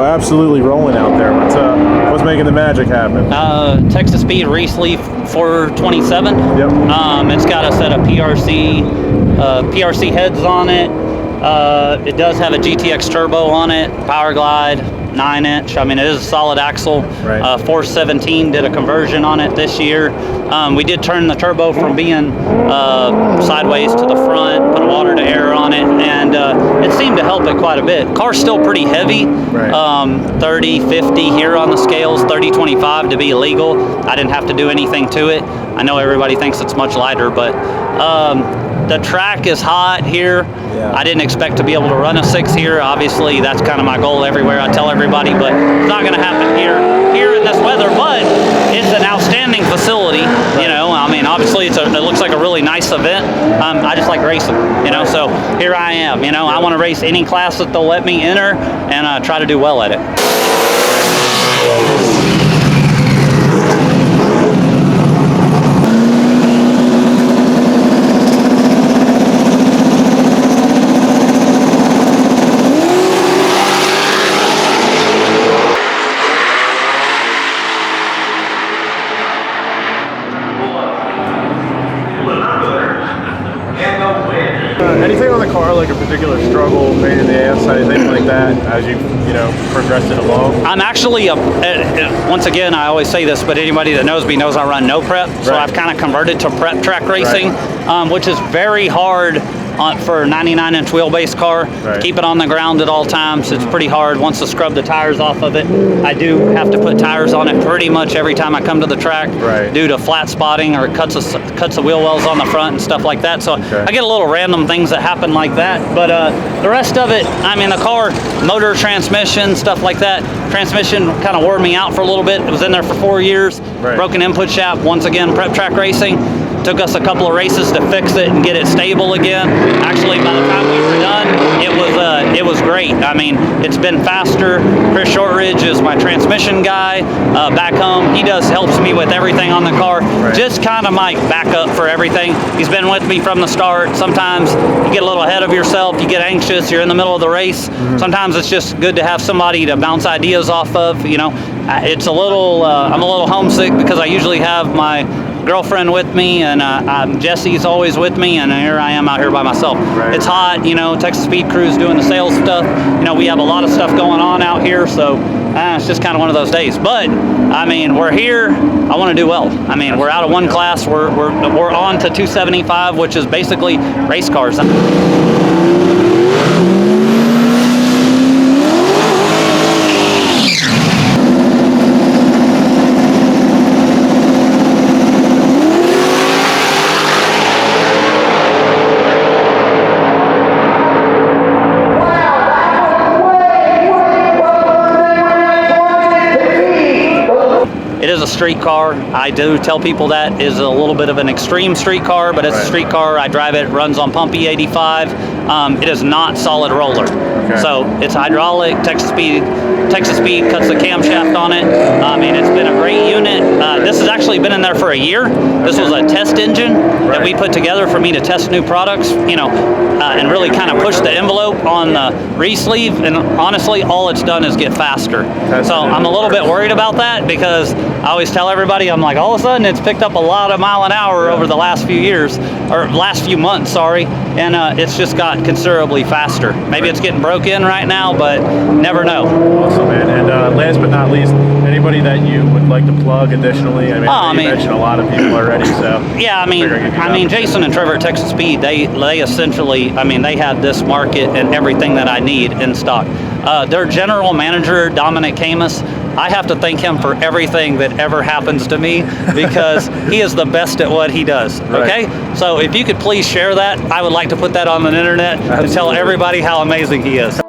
Absolutely rolling out there. What's making the magic happen? Texas Speed Race Leaf 427. Yep. It's got a set of PRC heads on it. It does have a GTX turbo on it, Power Glide, 9-inch. I mean, it is a solid axle. Right. 417 did a conversion on it this year. We did turn the turbo from being sideways to the front, put a water to air on it, and it seemed to help it quite a bit. Car's still pretty heavy, right. 30, 50 here on the scales, 30, 25 to be legal. I didn't have to do anything to it. I know everybody thinks it's much lighter, but the track is hot here. Yeah. I didn't expect to be able to run a 6 here. Obviously, that's kind of my goal everywhere. I tell everybody, but it's not going to happen here in this weather. But it's an outstanding facility. You know, I mean, obviously, it looks like a really nice event. I just like racing. You know, so here I am. You know, I want to race any class that they'll let me enter and try to do well at it. Anything on the car, like a particular struggle, pain in the ass, anything like that, as you progressed it along? I'm actually, once again, I always say this, but anybody that knows me knows I run no prep, so I've kind of converted to prep track racing, which is very hard for a 99-inch wheelbase car. Right. Keep it on the ground at all times. It's pretty hard. Once I scrub the tires off of it, I do have to put tires on it pretty much every time I come to the track due to flat spotting or cuts of wheel wells on the front and stuff like that. So I get a little random things that happen like that. But the rest of it, I mean, the car, motor, transmission, stuff like that. Transmission kind of wore me out for a little bit. It was in there for 4 years. Broken input shaft. Once again, prep track racing. Took us a couple of races to fix it and get it stable again. Actually, by the time we were done, it was great. I mean, it's been faster. Chris Shortridge is my transmission guy back home. He helps me with everything on the car. Just kind of my backup for everything. He's been with me from the start. Sometimes you get a little ahead of yourself. You get anxious. You're in the middle of the race. Sometimes it's just good to have somebody to bounce ideas off of. You know, it's a little. I'm a little homesick because I usually have my girlfriend with me, and Jesse's always with me, and here I am out here by myself. It's hot, you know. Texas Speed Crew's doing the sales stuff. You know, we have a lot of stuff going on out here, so it's just kind of one of those days. But I mean, we're here. I want to do well. I mean, we're out of one class. We're on to 275, which is basically race cars. A street car. I do tell people that is a little bit of an extreme street car, but it's a street car. I drive it, runs on pump E85. It is not solid roller. So it's hydraulic. Texas Speed cuts the camshaft on it. there for a year. This was a test engine that we put together for me to test new products, and really kind of push the envelope on the re-sleeve. And honestly, all it's done is get faster. So I'm a little bit worried about that, because I always tell everybody, I'm like, all of a sudden it's picked up a lot of mile an hour over the last few years, or last few months, sorry, and it's just got considerably faster. Maybe it's getting broke in right now, but never know. Awesome, man. And last but not least, anybody that you would like to plug additionally? I mean, you mentioned a lot of people already, so. Yeah, I mean, Jason and Trevor at Texas Speed, they essentially, they had this market and everything that I need in stock. Their general manager, Dominic Camus, I have to thank him for everything that ever happens to me, because he is the best at what he does. Okay? So if you could please share that, I would like to put that on the internet and tell everybody how amazing he is.